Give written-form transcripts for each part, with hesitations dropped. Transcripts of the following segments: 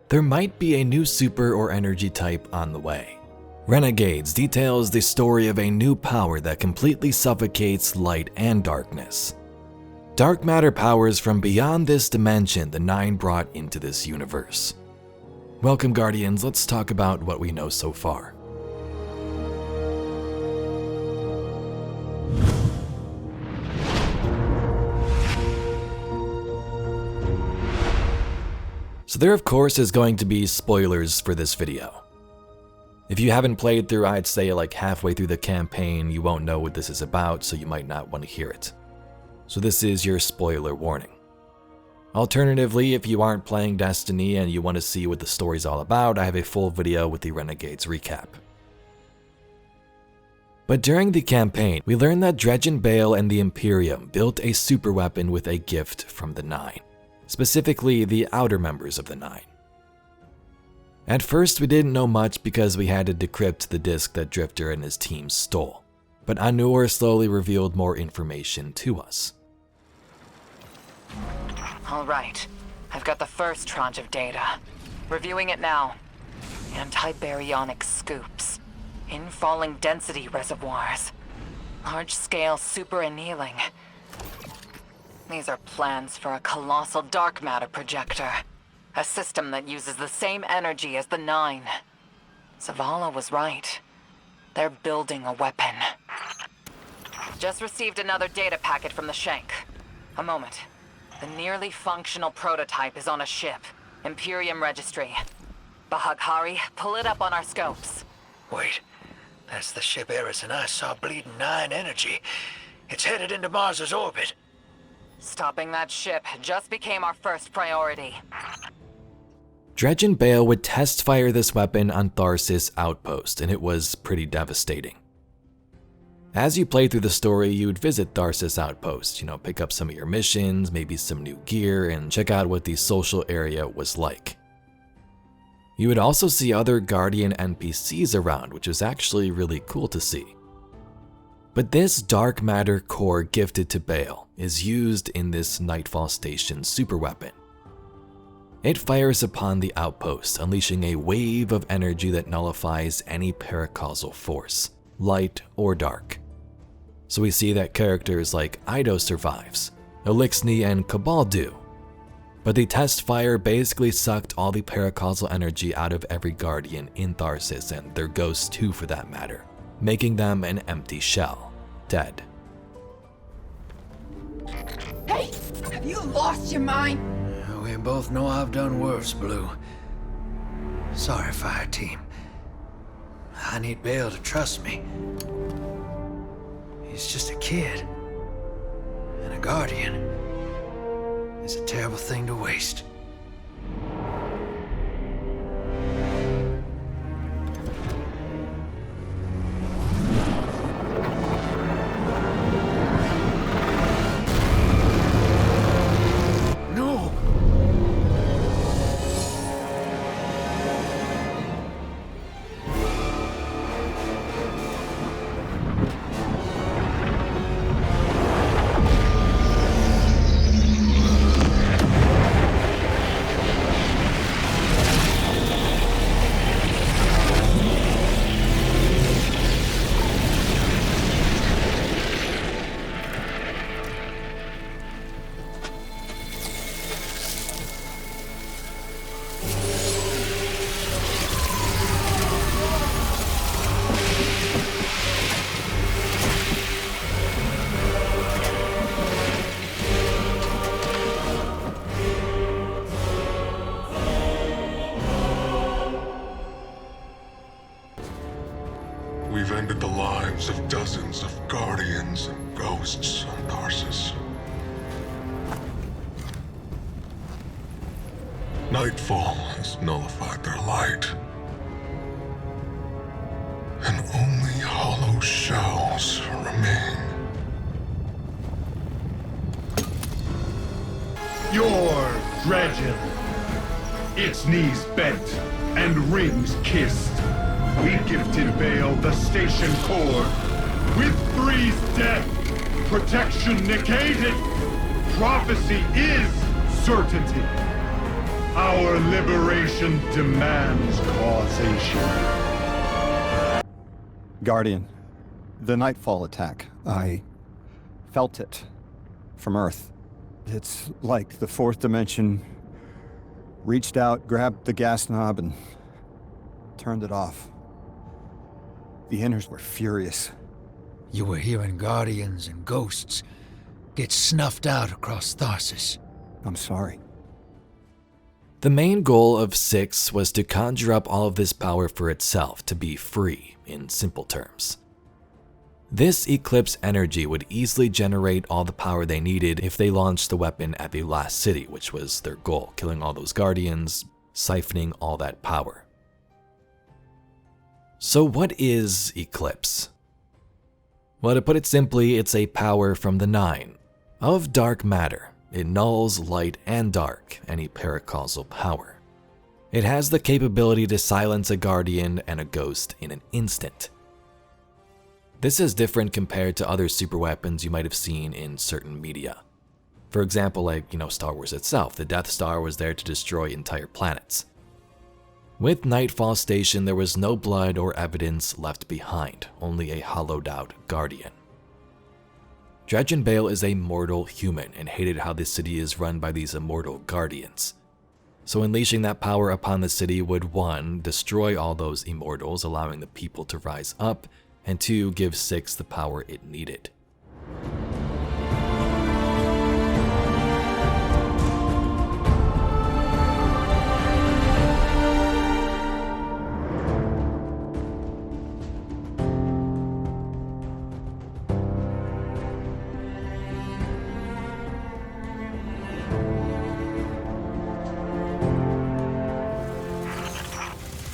there might be a new super or energy type on the way. Renegades details the story of a new power that completely suffocates light and darkness. Dark matter powers from beyond this dimension the Nine brought into this universe. Welcome, Guardians, let's talk about what we know so far. So there of course is going to be spoilers for this video. If you haven't played through, I'd say like halfway through the campaign, you won't know what this is about, so you might not want to hear it. So this is your spoiler warning. Alternatively, if you aren't playing Destiny and you want to see what the story's all about, I have a full video with the Renegades recap. But during the campaign, we learned that Dredge and Bale and the Imperium built a super weapon with a gift from the Nine. Specifically the outer members of the Nine. At first we didn't know much because we had to decrypt the disk that Drifter and his team stole, but Anur slowly revealed more information to us. Alright, I've got the first tranche of data. Reviewing it now. Anti-baryonic scoops. Infalling density reservoirs. Large-scale super annealing. These are plans for a colossal dark matter projector. A system that uses the same energy as the Nine. Zavala was right. They're building a weapon. Just received another data packet from the Shank. A moment. The nearly functional prototype is on a ship. Imperium Registry. Bahaghari, pull it up on our scopes. Wait. That's the ship Eris and I saw bleeding Nine energy. It's headed into Mars's orbit. Stopping that ship just became our first priority. Dredge and Bale would test fire this weapon on Tharsis outpost, and it was pretty devastating. As you play through the story, you would visit Tharsis outpost, pick up some of your missions, maybe some new gear, and check out what the social area was like. You would also see other Guardian NPCs around, which was actually really cool to see. But this dark matter core gifted to Bale is used in this Nightfall Station superweapon. It fires upon the outpost, unleashing a wave of energy that nullifies any paracausal force, light or dark. So we see that characters like Ido survives, Elixni and Cabal do. But the test fire basically sucked all the paracausal energy out of every Guardian in Tharsis, and their ghosts too for that matter, making them an empty shell, dead. Hey! Have you lost your mind? We both know I've done worse, Blue. Sorry, Fire Team. I need Bale to trust me. He's just a kid. And a Guardian is a terrible thing to waste. We've ended the lives of dozens of Guardians and ghosts on Tharsis. Nightfall has nullified their light. And only hollow shells remain. Your dredging. Its knees bent and rings kissed. We gifted Bale the station core. With Three's death, protection negated. Prophecy is certainty. Our liberation demands causation. Guardian, the Nightfall attack, I felt it from Earth. It's like the fourth dimension reached out, grabbed the gas knob, and turned it off. The Inners were furious. You were hearing Guardians and ghosts get snuffed out across Tharsis. I'm sorry. The main goal of 6 was to conjure up all of this power for itself, to be free, in simple terms. This Eclipse energy would easily generate all the power they needed if they launched the weapon at the last city, which was their goal, killing all those Guardians, siphoning all that power. So what is Eclipse? Well, to put it simply, it's a power from the Nine, of dark matter. It nulls light and dark, any paracausal power. It has the capability to silence a Guardian and a Ghost in an instant. This is different compared to other superweapons you might have seen in certain media. For example, like, Star Wars itself, the Death Star was there to destroy entire planets. With Nightfall Station, there was no blood or evidence left behind, only a hollowed out Guardian. Dredgen Bale is a mortal human and hated how the city is run by these immortal Guardians. So unleashing that power upon the city would 1. Destroy all those immortals, allowing the people to rise up, and 2. Give 6 the power it needed.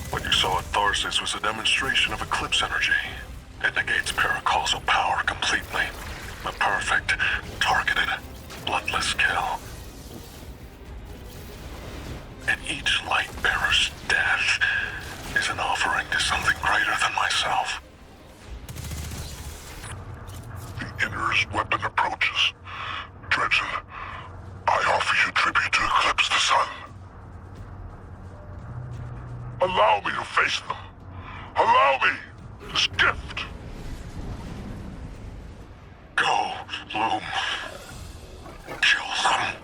What you saw at Tharsis was a demonstration of Eclipse energy. It negates paracausal power completely. A perfect, targeted, bloodless kill. And each light bearer's death is an offering to something greater than myself. The Inner's weapon approaches. Dredgen, I offer you tribute to Eclipse the Sun. Allow me to face them. Allow me this gift. Go, Loom. Kill them.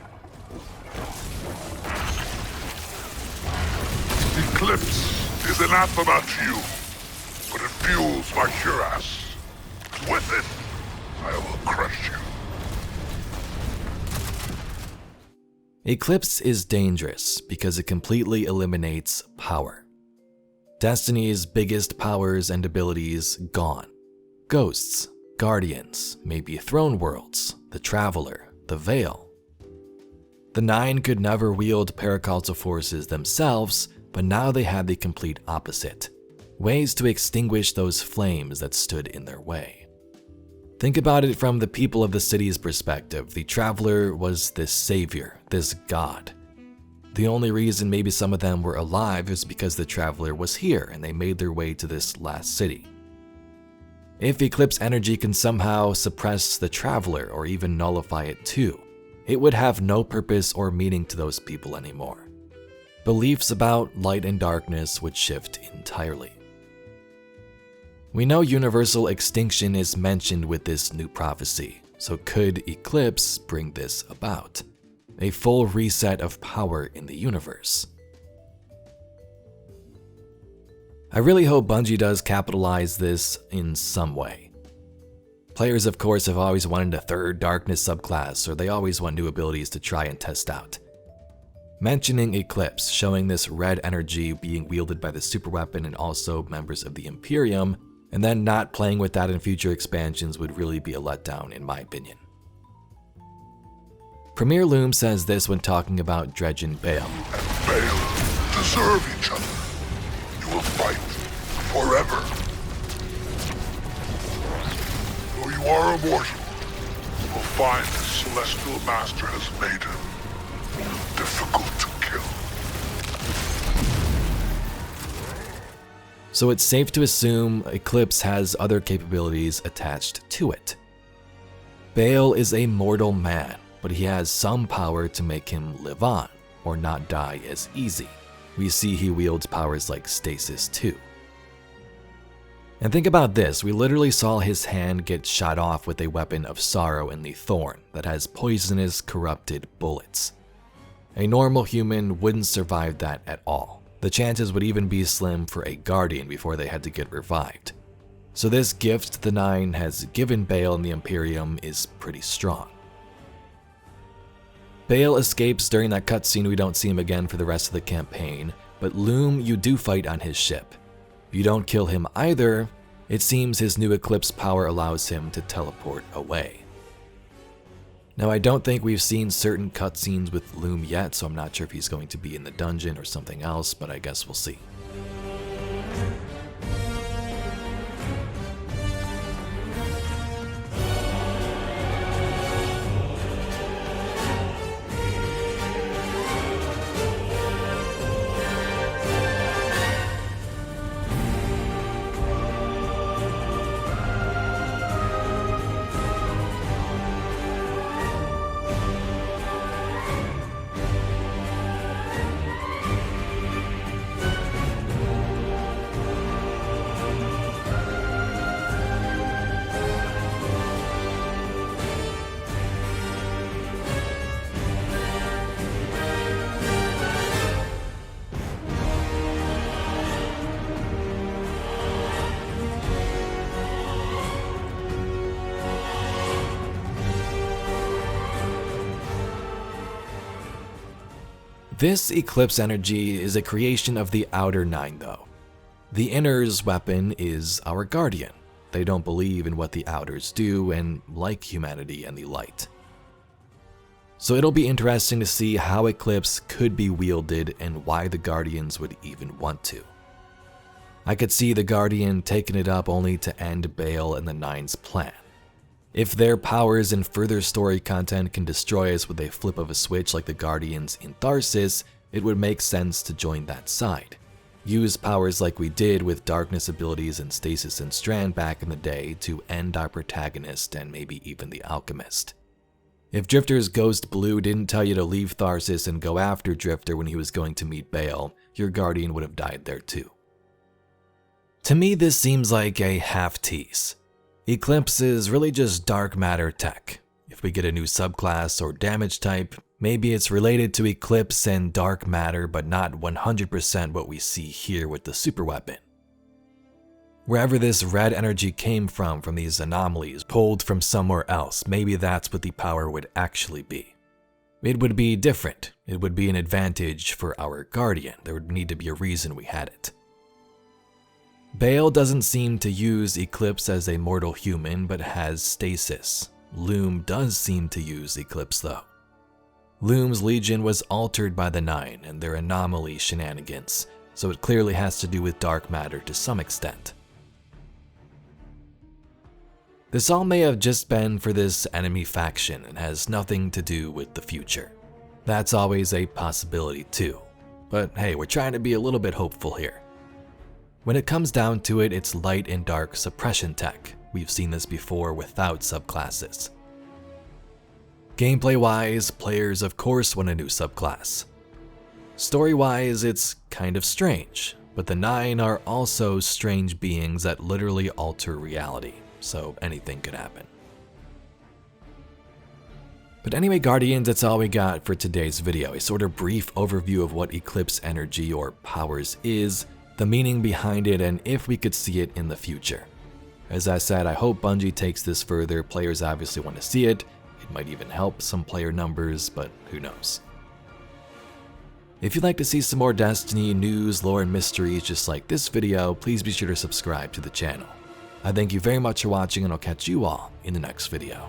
Eclipse is anathema to you, but it fuels my cuirass. With it, I will crush you. Eclipse is dangerous because it completely eliminates power. Destiny's biggest powers and abilities gone. Ghosts, Guardians, maybe Throne Worlds, the Traveler, the Veil. The Nine could never wield paracausal forces themselves, but now they had the complete opposite. Ways to extinguish those flames that stood in their way. Think about it from the people of the city's perspective. The Traveler was this savior, this god. The only reason maybe some of them were alive is because the Traveler was here and they made their way to this last city. If Eclipse energy can somehow suppress the Traveler or even nullify it too, it would have no purpose or meaning to those people anymore. Beliefs about light and darkness would shift entirely. We know universal extinction is mentioned with this new prophecy, so could Eclipse bring this about? A full reset of power in the universe. I really hope Bungie does capitalize this in some way. Players, of course, have always wanted a third Darkness subclass, or they always want new abilities to try and test out. Mentioning Eclipse, showing this red energy being wielded by the superweapon and also members of the Imperium, and then not playing with that in future expansions would really be a letdown in my opinion. Premier Loom says this when talking about Dredgen Bale. And Bale deserve each other. You will fight forever. Though you are immortal, you will find the Celestial Master has made him difficult to kill. So it's safe to assume Eclipse has other capabilities attached to it. Bale is a mortal man, but he has some power to make him live on, or not die as easy. We see he wields powers like stasis too. And think about this, we literally saw his hand get shot off with a weapon of sorrow in the thorn that has poisonous, corrupted bullets. A normal human wouldn't survive that at all. The chances would even be slim for a guardian before they had to get revived. So this gift the Nine has given Bale and the Imperium is pretty strong. Bale escapes during that cutscene. We don't see him again for the rest of the campaign, but Loom you do fight on his ship. If you don't kill him either, it seems his new Eclipse power allows him to teleport away. Now I don't think we've seen certain cutscenes with Loom yet, so I'm not sure if he's going to be in the dungeon or something else, but I guess we'll see. This Eclipse energy is a creation of the Outer Nine though. The Inner's weapon is our Guardian. They don't believe in what the Outers do and like humanity and the light. So it'll be interesting to see how Eclipse could be wielded and why the Guardians would even want to. I could see the Guardian taking it up only to end Bale and the Nine's plan. If their powers and further story content can destroy us with a flip of a switch like the Guardians in Tharsis, it would make sense to join that side. Use powers like we did with darkness abilities and Stasis and Strand back in the day to end our protagonist and maybe even the Alchemist. If Drifter's Ghost Blue didn't tell you to leave Tharsis and go after Drifter when he was going to meet Bale, your Guardian would have died there too. To me, this seems like a half tease. Eclipse is really just dark matter tech. If we get a new subclass or damage type, maybe it's related to Eclipse and dark matter, but not 100% what we see here with the super weapon. Wherever this red energy came from these anomalies pulled from somewhere else, maybe that's what the power would actually be. It would be different. It would be an advantage for our Guardian. There would need to be a reason we had it. Bale doesn't seem to use Eclipse as a mortal human, but has stasis. Loom does seem to use Eclipse though. Loom's Legion was altered by the Nine and their anomaly shenanigans, so it clearly has to do with dark matter to some extent. This all may have just been for this enemy faction and has nothing to do with the future. That's always a possibility too. But hey, we're trying to be a little bit hopeful here. When it comes down to it, it's light and dark suppression tech. We've seen this before without subclasses. Gameplay-wise, players of course want a new subclass. Story-wise, it's kind of strange, but the Nine are also strange beings that literally alter reality, so anything could happen. But anyway, Guardians, that's all we got for today's video. A sort of brief overview of what Eclipse energy or powers is, the meaning behind it, and if we could see it in the future. As I said, I hope Bungie takes this further. Players obviously want to see it. It might even help some player numbers, but who knows. If you'd like to see some more Destiny news, lore, and mysteries just like this video, please be sure to subscribe to the channel. I thank you very much for watching, and I'll catch you all in the next video.